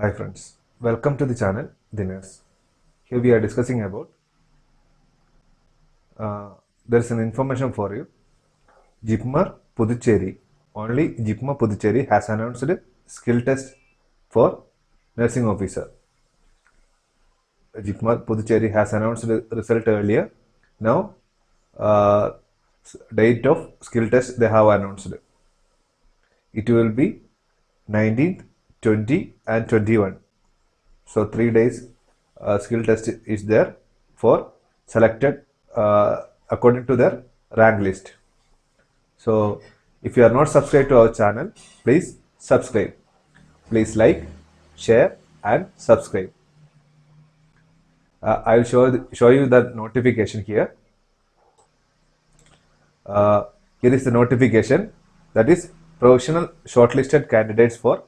Hi friends, welcome to the channel Dinesh. Here we are discussing about there is an information for you. Jipmer Puducherry. Only Jipmer Puducherry has announced skill test for nursing officer. Jipmer Puducherry has announced the result earlier. Now, date of skill test they have announced. It will be 19th, 20 and 21. So 3 days skill test is there for selected according to their rank list. So if you are not subscribed to our channel, please subscribe. Please like, share and subscribe. I will show you the notification here. Here is the notification, that is professional shortlisted candidates for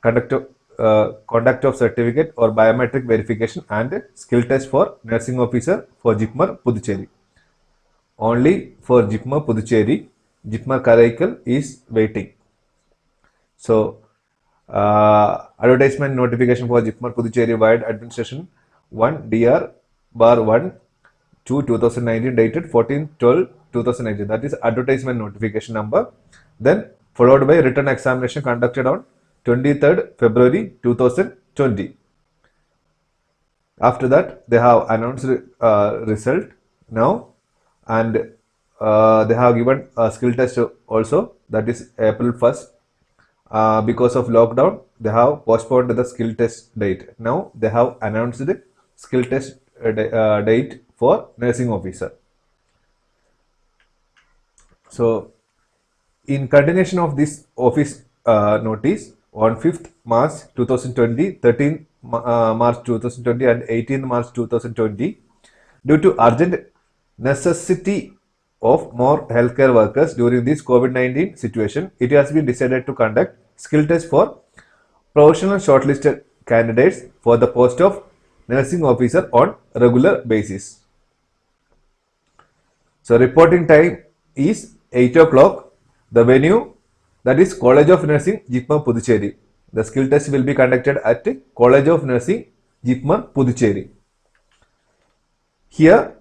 conduct of certificate or biometric verification and skill test for nursing officer for Jipmer Puducherry. Only for Jipmer Puducherry, Jipmer Karaikal is waiting. So advertisement notification for Jipmer Puducherry wide administration 1 DR bar 1 to 2019 dated 14/12/2019. That is advertisement notification number. Then followed by written examination conducted on 23rd February 2020. After that, they have announced result now, and they have given a skill test also, that is April 1st. Because of lockdown, they have postponed the skill test date. Now they have announced the skill test date for nursing officer. So in continuation of this office notice, on 5th March 2020, 13th March 2020 and 18th March 2020, due to urgent necessity of more healthcare workers during this COVID-19 situation, it has been decided to conduct skill test for professional shortlisted candidates for the post of nursing officer on regular basis. So reporting time is 8 o'clock. The venue, that is College of Nursing, Jipmer Puducherry. The skill test will be conducted at College of Nursing, Jipmer Puducherry. Here,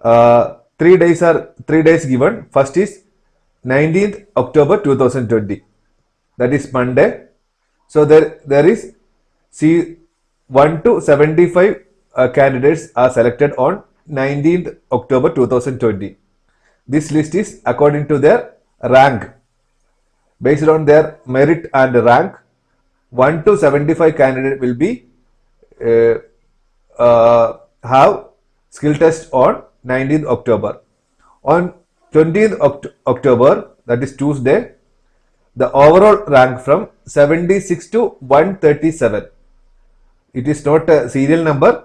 3 days given. First is 19th October 2020. That is Monday. So there is 1 to 75 candidates are selected on 19th October 2020. This list is according to their rank. Based on their merit and rank, 1 to 75 candidate will be have skill test on 19th October. On 20th October, that is Tuesday, the overall rank from 76 to 137. It is not a serial number.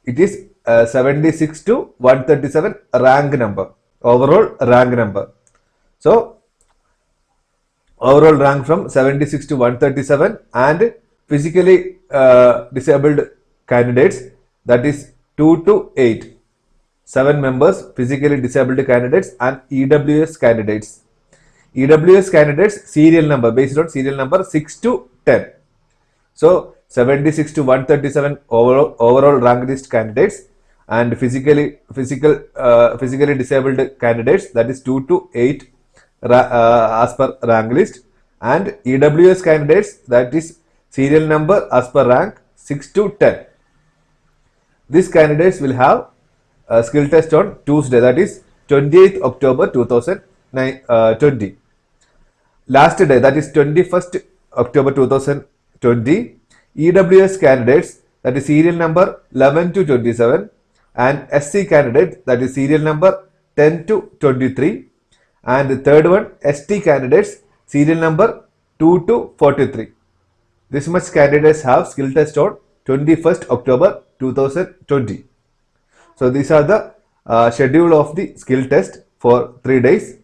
It is 76 to 137 rank number. Overall rank number. So overall rank from 76 to 137, and physically disabled candidates, that is 2 to 8. 7 members physically disabled candidates and EWS candidates. EWS candidates serial number, based on serial number 6 to 10. So 76 to 137 overall rank list candidates, and physically disabled candidates, that is 2 to 8 as per rank list, and EWS candidates, that is serial number as per rank 6 to 10. These candidates will have a skill test on Tuesday, that is 28th October 2020. Last day, that is 21st October 2020, EWS candidates, that is serial number 11 to 27, and SC candidate, that is serial number 10 to 23, and the third one, ST candidates, serial number 2 to 43. This much candidates have skill test on 21st October 2020. So these are the schedule of the skill test for 3 days.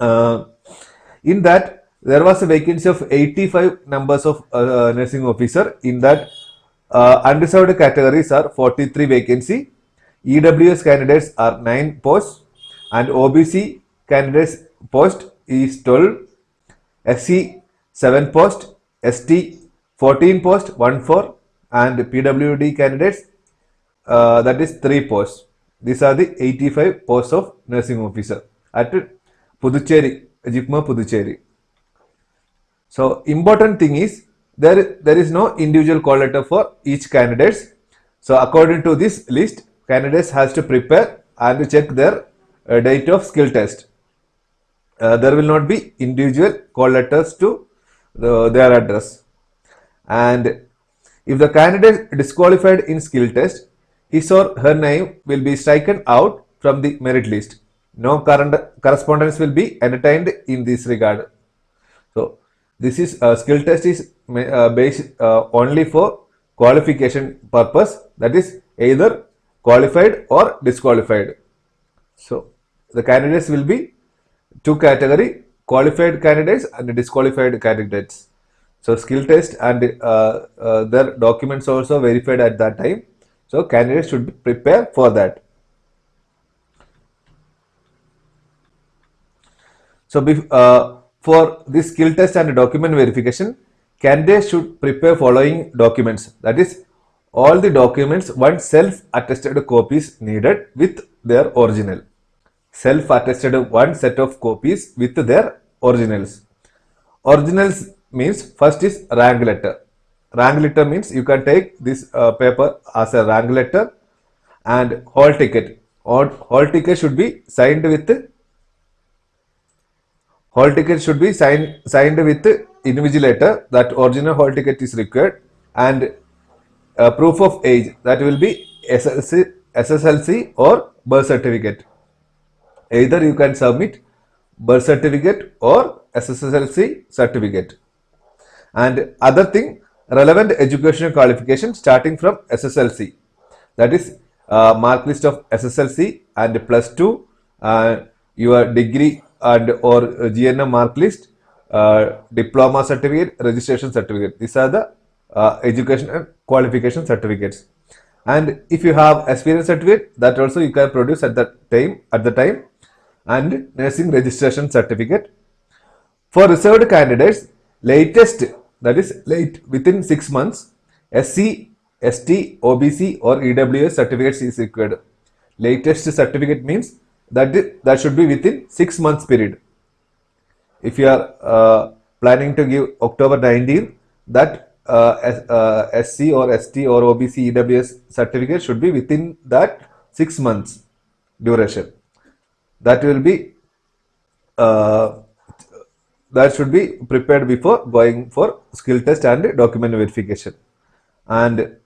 In that, there was a vacancy of 85 numbers of nursing officer. In that, unreserved categories are 43 vacancy. EWS candidates are 9 posts, and OBC candidates post is 12. SC 7 post, ST 14 posts, 1 4, and PWD candidates, that is 3 posts. These are the 85 posts of nursing officer at Puducherry, JIPMER Puducherry. So important thing is there is no individual call letter for each candidates. So according to this list, candidates has to prepare and check their date of skill test. There will not be individual call letters to their address. And if the candidate disqualified in skill test, his or her name will be stricken out from the merit list. No current correspondence will be entertained in this regard. So this is skill test is based only for qualification purpose, that is either qualified or disqualified. So the candidates will be two category: qualified candidates and disqualified candidates. So skill test and their documents also verified at that time. So candidates should prepare for that. So for this skill test and document verification, candidates should prepare following documents. That is, all the documents, one self-attested copies needed with their original. Self-attested one set of copies with their originals. Originals means first is rank letter. Rank letter means you can take this paper as a rank letter, and hall ticket. Hall ticket should be signed with invigilator. That original hall ticket is required, and proof of age, that will be SSLC or birth certificate. Either you can submit birth certificate or SSLC certificate. And other thing, relevant educational qualification starting from SSLC, that is mark list of SSLC and +2, your degree and or GNM mark list, diploma certificate, registration certificate. These are the educational qualification certificates. And if you have experience certificate, that also you can produce at the time, and nursing registration certificate. For reserved candidates, latest, that is late within 6 months, SC, ST, OBC or EWS certificates is required. Latest certificate means that should be within 6 months period. If you are planning to give October 19, that SC or ST or OBC EWS certificate should be within that 6 months duration. That will be that should be prepared before going for skill test and document verification. And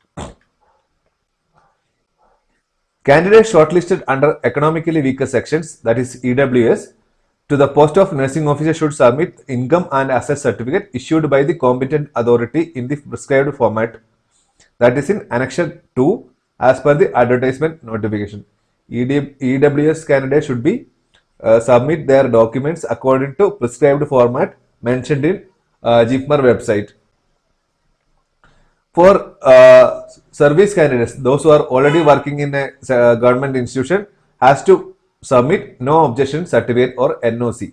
candidates shortlisted under economically weaker sections, that is EWS, to the post of nursing officer should submit income and asset certificate issued by the competent authority in the prescribed format, that is in Annexure 2 as per the advertisement notification. EWS candidates should be submit their documents according to prescribed format mentioned in JIPMER website. For service candidates, those who are already working in a government institution, has to submit no objection certificate or NOC.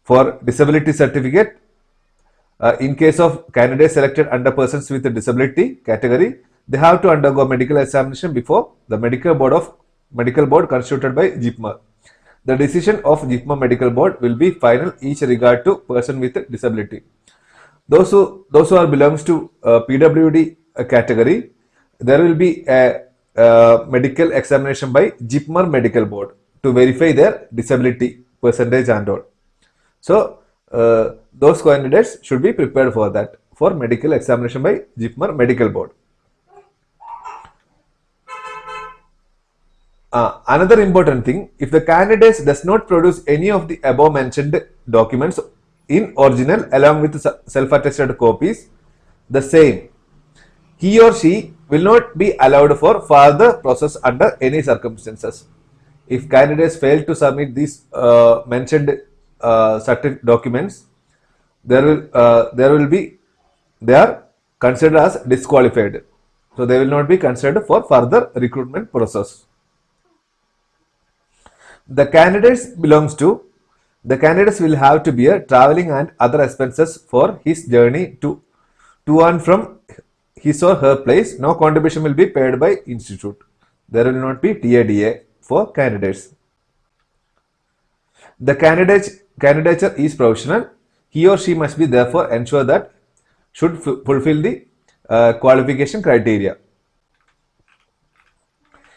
For disability certificate, in case of candidates selected under persons with a disability category, they have to undergo medical examination before the medical board constituted by JIPMER. The decision of JIPMER medical board will be final each regard to person with a disability. Those who are belongs to PWD category, there will be a medical examination by JIPMER medical board to verify their disability percentage and all. So those candidates should be prepared for that, for medical examination by JIPMER medical board. Another important thing, if the candidate does not produce any of the above mentioned documents in original along with self-attested copies, the same, he or she will not be allowed for further process under any circumstances. If candidates fail to submit these mentioned documents, they are considered as disqualified. So they will not be considered for further recruitment process. The candidates belongs to The candidates will have to bear traveling and other expenses for his journey to and from his or her place. No contribution will be paid by institute. There will not be TADA for candidates. The candidature is provisional. He or she must be therefore ensure that should fulfill the qualification criteria.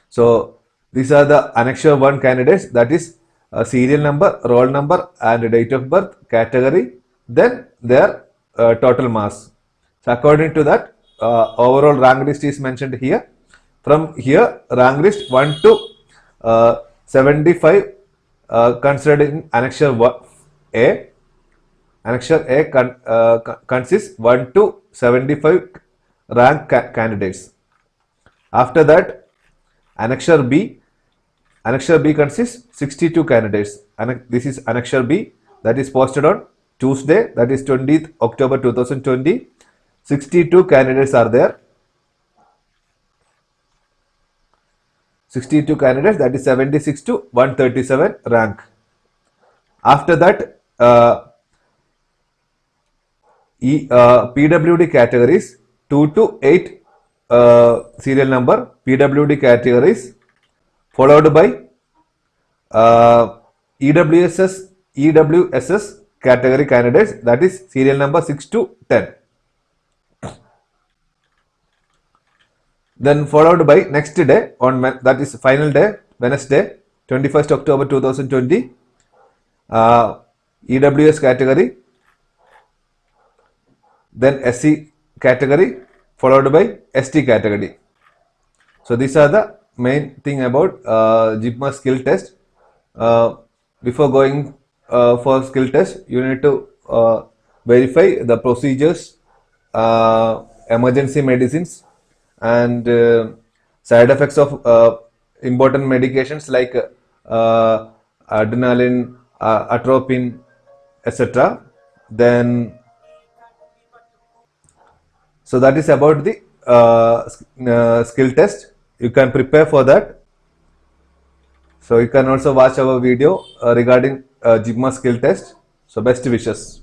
So these are the Annexure 1 candidates, that is serial number, roll number and date of birth, category, then their total mass. So according to that, overall rank list is mentioned here. From here, rank list 1 to 75 considered in Annexure 1A. Annexure A consists 1 to 75 rank candidates. After that, Annexure B consists 62 candidates. This is Annexure B, that is posted on Tuesday, that is 20th October 2020. 62 candidates are there. 62 candidates, that is 76 to 137 rank. After that, PWD categories 2 to 8 serial number PWD categories, followed by EWSS category candidates, that is serial number 6 to 10. Then followed by next day, on that is final day, Wednesday, 21st October 2020, EWS category, then SC category, followed by ST category. So these are the main thing about JIPMER skill test. Before going for skill test, you need to verify the procedures, emergency medicines, and side effects of important medications like adrenaline, atropine, etc. Then, so that is about the skill test. You can prepare for that. So you can also watch our video regarding JIPMER skill test. So best wishes.